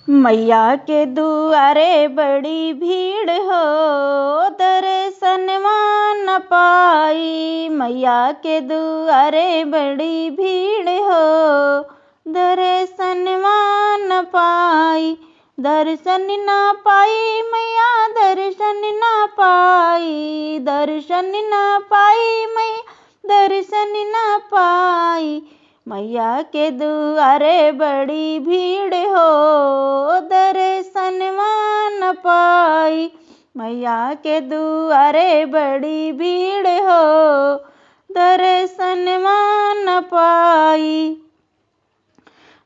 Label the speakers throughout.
Speaker 1: मैया के दुआरे बड़ी भीड़ हो, दर्शनवा न पाई। मैया के दुआरे बड़ी भीड़ हो, दर्शनवा न पाई। दर्शन न पाई मैया, दर्शन न पाई। दर्शन न पाई मैया, दर्शन न पाई। मैया के दुआरे बड़ी भीड़ हो, दर्शनवा न पाई। मैया के दुआरे बड़ी भीड़ हो, दर्शनवा न पाई।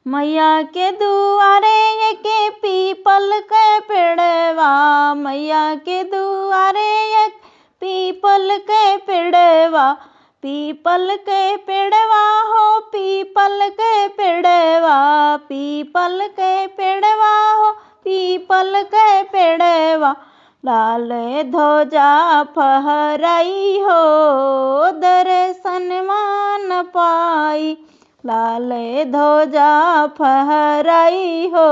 Speaker 1: मैया के दुआरे के पीपल के पेड़वा, मैया के दुआरे एक पीपल के पेड़वा। पीपल के पेड़वा हो, पीपल के पेड़वा। पीपल के पेड़वा हो, पीपल के पेड़वा। लाल ध्वजा फहराई हो, दर्शनवा न पाई। लाल ध्वजा फहराई हो,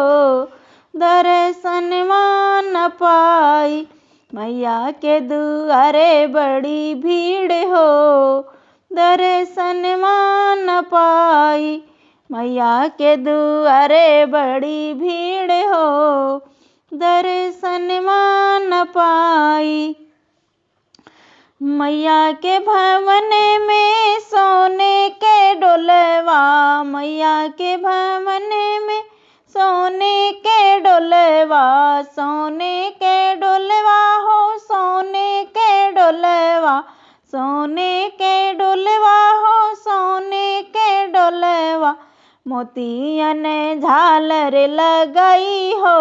Speaker 1: दर्शनवा न पाई। मैया के दुआरे बड़ी भीड़ हो, दर्शनवा न पाई। मैया के दुआरे बड़ी भीड़ हो, दर्शनवा न पाई। मैया के भवन में सोने के डोलवा, मैया के भवन में सोने के डोलवा। सोने के डोलवा हो, सोने के डोलवा। सोने के डोलवा हो, सोने के डोलवा। मोतियन झालर लगाई हो,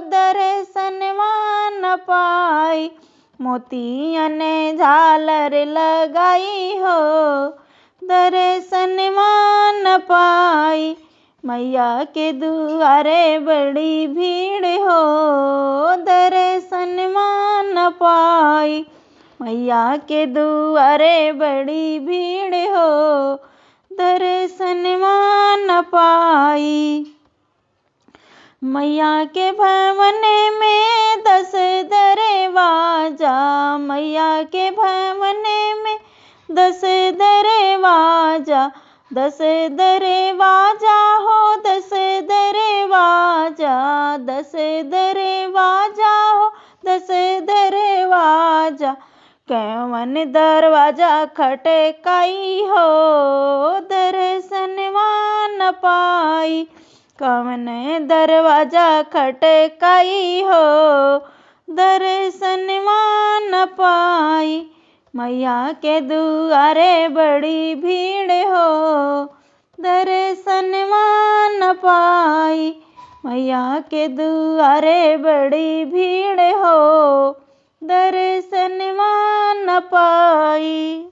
Speaker 1: दर्शनवा न पाई। मोतियन झालर लगाई हो, दर्शनवा न पाई। मैया के दुआरे बड़ी भीड़ हो, दर्शनवा न पाई। मैया के दुआरे बड़ी भीड़ हो, दर्शनवा न पाई। मैया के भवन में 10 दरवाजा, मैया के भवन में 10 दरवाजा। 10 दरवाजा हो, 10 दरवाजा। 10 दरवाजा हो, 10 दरवाजा। कौन दरवाजा खटकाई हो, दर्शनवा न पाई। कौन दरवाजा खटकाई हो, दर्शनवा न पाई। मैया के दुआरे बड़ी भीड़ हो, दर्शनवा न पाई। मैया के दुआरे बड़ी भीड़ हो, दर्शनवा न पाई।